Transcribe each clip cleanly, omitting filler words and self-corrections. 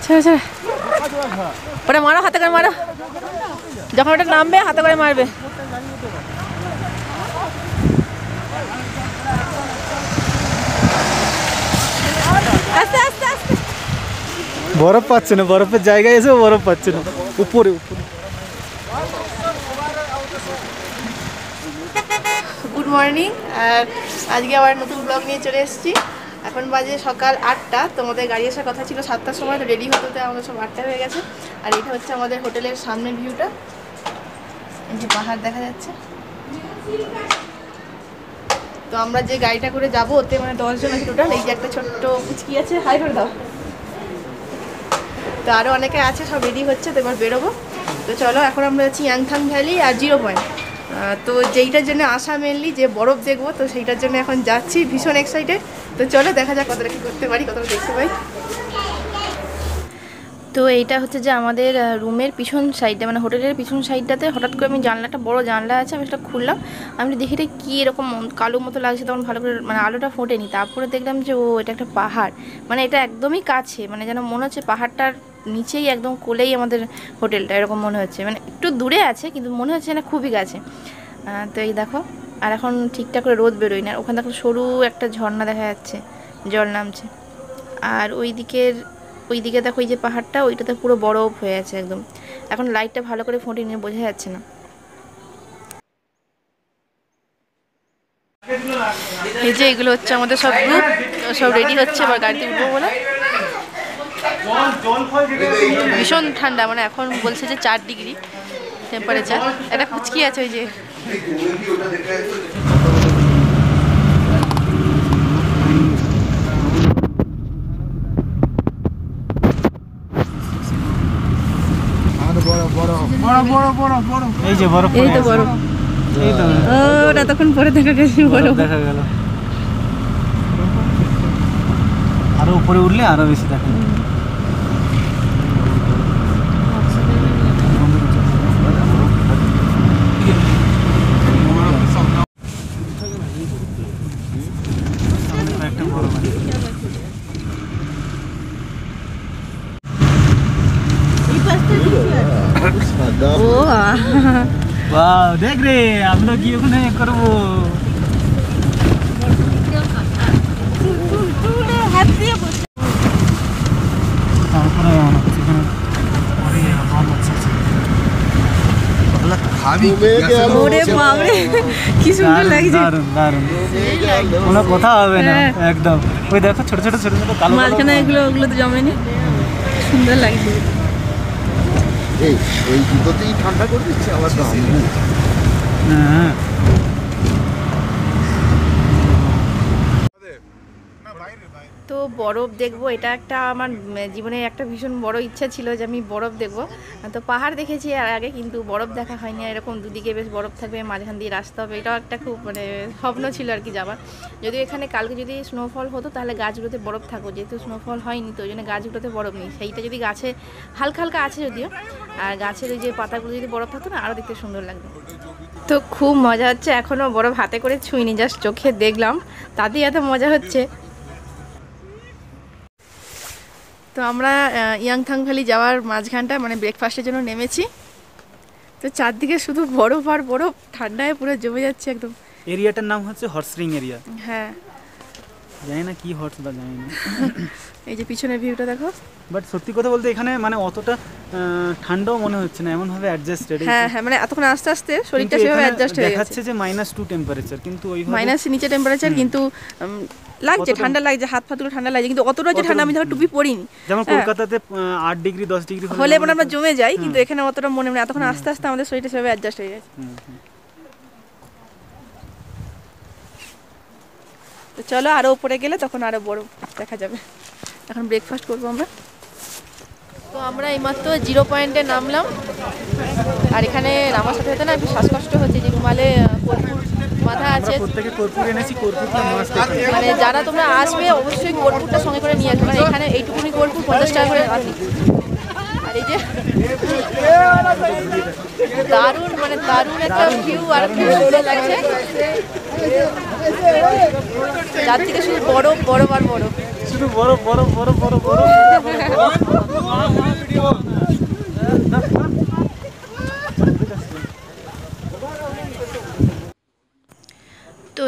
ছেড়ে ছেড়ে ওটা মারো, হাতে করে মারো, যখন ওটা নামবে হাতে করে মারবে। আস্তে আস্তে আস্তে। বরফ পাচ্ছে না, বরফের জায়গায় এসেও বরফ পাচ্ছে না, উপরে উপরে। গুড মর্নিং, আর আজকে আবার নতুন ব্লগ নিয়ে চলে এসেছি। এখন বাজে সকাল 8টা, তোমাদের গাড়ি আসার কথা ছিল 7টার সময়, তো রেডি হতে হতে আমাদের সব 8টা হয়ে গেছে। আর এটা হচ্ছে আমাদের হোটেলের সামনের ভিউটা, এই যে পাহাড় দেখা যাচ্ছে। তো আমরা যে গাড়িটা করে যাবো ওতে মানে 10 জন আছে টোটাল। এই যে একটা ছোট্ট পুচকি আছে, হাই করে দাও। তো আরও অনেকে আছে, সব রেডি হচ্ছে, তো এবার বেরোবো। তো চলো, এখন আমরা আছি ইয়াংথাং ভ্যালি আর 0 পয়েন্ট। তো যেইটার জন্য আসা মেনলি, যে বরফ দেখবো, তো সেইটার জন্য এখন যাচ্ছি, ভীষণ এক্সাইটেড। তো চলো দেখা যাক কতটা কী করতে পারি, কতটা দেখতে পাই। তো এইটা হচ্ছে যে আমাদের রুমের পিছন সাইডে, মানে হোটেলের পিছন সাইডটাতে হঠাৎ করে আমি জানলাটা, বড় জানলা আছে, আমি সেটা খুললাম। আমি দেখি এটা কী এরকম কালো মতো লাগছে, তখন ভালো করে মানে আলোটা ফোটেনি। তারপরে দেখলাম যে ও এটা একটা পাহাড়, মানে এটা একদমই কাছে, মানে যেন মনে হচ্ছে পাহাড়টার নিচেই একদম কোলেই আমাদের হোটেলটা, এরকম মনে হচ্ছে। মানে একটু দূরে আছে কিন্তু মনে হচ্ছে না খুবই কাছে। তো এই দেখো, আর এখন ঠিকঠাক করে রোদ বেরোয় না। ওখানে দেখো সরু একটা ঝর্ণা দেখা যাচ্ছে, জল নামছে। আর ওইদিকে দেখো এই যে পাহাড়টা, ওইটাতে পুরো বরফ হয়ে আছে একদম। এখন লাইটটা ভালো করে ফুটিয়ে নিয়ে বোঝা যাচ্ছে না। এই যে এগুলো হচ্ছে আমাদের সব গ্রুপ, সব রেডি হচ্ছে এবার গাড়িতে উঠবো বলে। ভীষণ ঠান্ডা, মানে এখন বলছে যে 4 ডিগ্রি টেম্পারেচার। একটা কুচকি আছে ওই যে, এই যে বরফ, এই তো বরফ, এই তো ওটা তখন পরে দেখা গেছে বরফ দেখা গেল। আরো উপরে উঠলে আরো বেশি দেখা যাবে। দেখ রে, আমরা কি ওখানে করবো? কি সুন্দর লাগছে, দারুন দারুন, কোনো কথা হবে না একদম। ওই দেখো ছোট ছোট ছোট ছোট কালো মাঝখানে ওগুলো তো জমেনি, সুন্দর লাগছে। এই দুটোতেই ঠান্ডা করে দিচ্ছে আবার। হ্যাঁ, তো বরফ দেখবো, এটা একটা আমার জীবনের একটা ভীষণ বড় ইচ্ছা ছিল যে আমি বরফ দেখবো। তো পাহাড় দেখেছি আর আগে, কিন্তু বরফ দেখা হয়নি। এরকম দুদিকে বেশ বরফ থাকবে, মাঝখান দিয়ে রাস্তা হবে, এটাও একটা খুব মানে স্বপ্ন ছিল আর কি যাওয়ার। যদিও এখানে কালকে যদি স্নোফল হতো তাহলে গাছগুলোতে বরফ থাকো, যেহেতু স্নোফল হয়নি তো ওই জন্য গাছগুলোতে বরফ নেই। সেইটা যদি গাছে হালকা হালকা আছে যদিও, আর গাছের ওই যে পাতাগুলো যদি বরফ থাকতো না, আরও দেখতে সুন্দর লাগতো। তো খুব মজা হচ্ছে, এখনও বরফ হাতে করে ছুঁইনি, জাস্ট চোখে দেখলাম, তাতেই এত মজা হচ্ছে। তো আমরা ইয়াংথাং ভ্যালি যাওয়ার মাঝখানটা মানে ব্রেকফাস্টের জন্য নেমেছি। তো চারদিকে শুধু বরফ আর বরফ, ঠান্ডায় পুরো জমে যাচ্ছে একদম। এরিয়াটার নাম হচ্ছে হর্সরিং এরিয়া। হ্যাঁ, জানি না কি হর্স বা জানি না। এই যে পিছনের ভিউটা দেখো। বাট সত্যি কথা বলতে এখানে মানে অতটা ঠান্ডাও মনে হচ্ছে না, এমন ভাবে অ্যাডজাস্টেড। হ্যাঁ হ্যাঁ, মানে এতক্ষণ আস্তে আস্তে শরীরটা সেভাবে অ্যাডজাস্ট হয়ে গেছে। দেখাচ্ছে যে -2 টেম্পারেচার, কিন্তু ওইভাবে মাইনাস নিচে টেম্পারেচার, কিন্তু লাগছে ঠান্ডা লাগছে, হাত ফাতুলো ঠান্ডা লাগছে, কিন্তু অতটা যে ঠান্ডা আমি ধরো টুপি পরিনি। যেমন কলকাতাতে 8 ডিগ্রি 10 ডিগ্রি হলে মানে আমরা জমে যাই, কিন্তু এখানে অতটা মনে হয় এতক্ষণ আস্তে আস্তে আমাদের শরীরটা সেভাবে অ্যাডজাস্ট হয়ে গেছে। তো চলো, আরও উপরে গেলে তখন আরও বড় দেখা যাবে। এখন ব্রেকফাস্ট করবো আমরা। তো আমরা এইমাত্র 0 পয়েন্টে নামলাম, আর এখানে নামার সাথে সাথে না একটু শ্বাসকষ্ট হচ্ছে, যে রুমালে কর্পূর বাঁধা আছে। প্রত্যেকে কর্পূর এনেছি, কর্পূরটা মাস্ট। মানে যারা তোমরা আসবে অবশ্যই কর্পূরটা সঙ্গে করে নিয়ে আসবে, মানে এখানে এইটুকুনি কর্পূর 50 টাকা করে আসবে। আর এই যে দারুণ, মানে দারুণ একটা ভিউ, আর খুব সুন্দর লাগছে। চারদিকে শুধু বরফ বরফ আর বরফ, শুধু বরফ বরফ বরফ বরফ বরফ।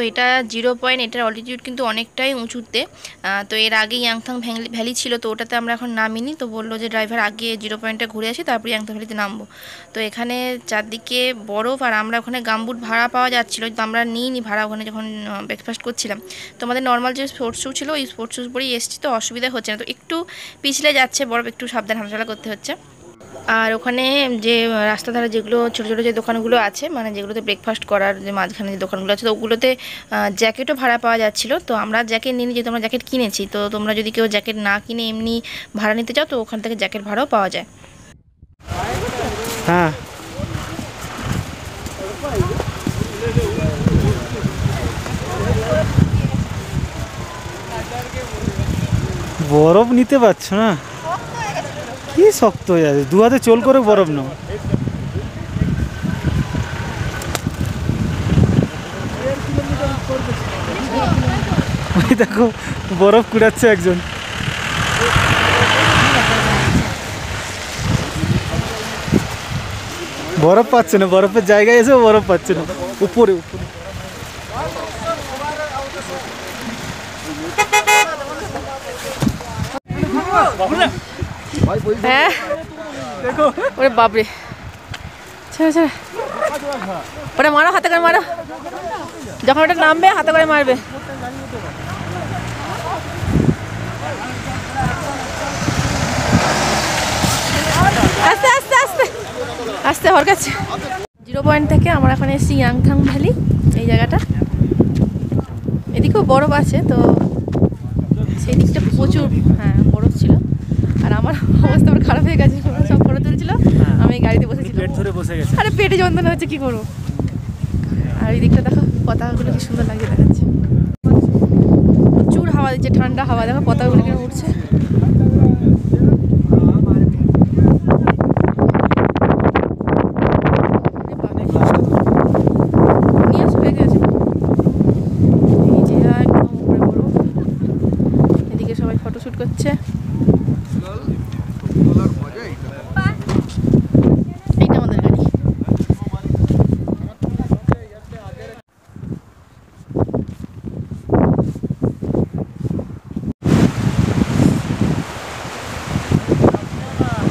এটা 0 পয়েন্ট, এটার অল্টিটিউড কিন্তু অনেকটাই উঁচুতে। তো এর আগে ইয়াংথাং ভ্যালি ছিল, তো ওটাতে আমরা এখন নামিনি। তো বললো যে ড্রাইভার আগে 0 পয়েন্টটা ঘুরে আসি, তারপরে ইয়াংথাং ভ্যালিতে নামবো। তো এখানে চারদিকে বরফ, আর আমরা ওখানে গামবুট ভাড়া পাওয়া যাচ্ছিলো, তো আমরা নিইনি ভাড়া ওখানে যখন ব্রেকফাস্ট করছিলাম। তো আমাদের নর্মাল যে স্পোর্টস শ্যু ছিল ওই স্পোর্টস শ্যুজ পরেই এসেছি, তো অসুবিধা হচ্ছে না। তো একটু পিছলে যাচ্ছে বরফ, একটু সাবধান হাঁটাচলা করতে হচ্ছে। আর ওখানে যে রাস্তা ধারে যেগুলো ছোটো ছোটো যে দোকানগুলো আছে, মানে যেগুলোতে ব্রেকফাস্ট করার যে মাঝখানে যে দোকানগুলো আছে, তো ওগুলোতে জ্যাকেটও ভাড়া পাওয়া যাচ্ছিলো। তো আমরা জ্যাকেট নিয়ে যেহেতু আমরা জ্যাকেট কিনেছি, তো তোমরা যদি কেউ জ্যাকেট না কিনে এমনি ভাড়া নিতে চাও, তো ওখান থেকে জ্যাকেট ভাড়াও পাওয়া যায়। হ্যাঁ, বরফ নিতে পারছো না? কি শক্ত হয়ে যাচ্ছে, 2 হাতে চোল করে বরফ নাও। ওই দেখো বরফ কুড়াচ্ছে একজন। বরফ পাচ্ছে না, বরফের জায়গায় এসেও বরফ পাচ্ছে না। উপরে উপরে হ্যাঁ, দেখো, ওরে বাপরে, ছেড়ে ছেড়ে, ওটা মারো, হাতে করে মারো, যখন ওটা নামবে হাতে করে মারবে। আস্তে আস্তে আস্তে আস্তে হরকাচ্ছে। 0 পয়েন্ট থেকে আমরা এখন এসেছি ইয়াংথাং ভ্যালি, এই জায়গাটা। এদিকেও বরফ আছে, তো সেই দিকটা প্রচুর বরফ ছিল। আর আমার অবস্থা আমার খারাপ হয়ে গেছে, সব ফটো তুলছিল, আমি গাড়িতে বসেছিলাম, পেট ধরে বসে গেছে। আরে পেটে যন্ত্রণা হচ্ছে, কি করবো। আর এই দিকটা দেখো, পতাকাগুলো কি সুন্দর লাগে দেখাচ্ছে, প্রচুর হাওয়া দিচ্ছে, ঠান্ডা হাওয়া, দেখো পতাকাগুলো কেন উঠছে। নিয়ে আসো, হয়ে গেছে। এই যে একদম উপরে বরফ, এদিকে সবাই ফটোশ্যুট করছে। এইটা আমাদের গাড়ি।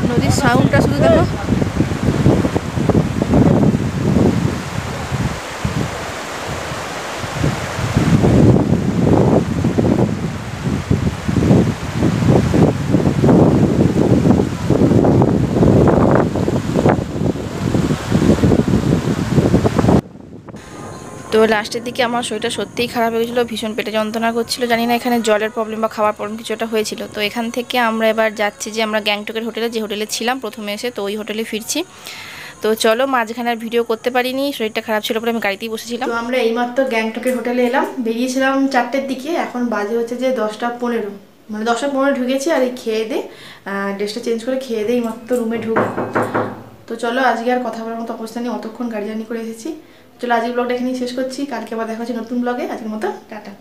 নদীর সাউন্ডটা শুধু দেখো। তো লাস্টের দিকে আমার শরীরটা সত্যিই খারাপ হয়ে গেছিলো, ভীষণ পেটে যন্ত্রণা করছিল। জানি না এখানে জলের প্রবলেম বা খাবার প্রবলেম কিছু একটা হয়েছিল। তো এখান থেকে আমরা এবার যাচ্ছি যে আমরা গ্যাংটকের হোটেলে, যে হোটেলে ছিলাম প্রথমে এসে, তো ওই হোটেলে ফিরছি। তো চলো, মাঝখানে আর ভিডিও করতে পারিনি, শরীরটা খারাপ ছিল বলে আমি গাড়িতেই বসেছিলাম। তো আমরা এইমাত্র গ্যাংটকের হোটেলে এলাম, বেরিয়েছিলাম 4টের দিকে, এখন বাজে হচ্ছে যে 10টা 15, মানে 10টা 15 ঢুকেছি। আর এই খেয়ে দে, ড্রেসটা চেঞ্জ করে খেয়ে দে এইমাত্র রুমে ঢুকে। তো চলো, আজকে আর কথা বলার মতো অবস্থা নেই, অতক্ষণ গাড়ি জার্নি করে এসেছি। চলো, আজকে ব্লগটা এখানেই শেষ করছি, কালকে আবার দেখা হচ্ছে নতুন ব্লগে। আজকের মতো টাটা।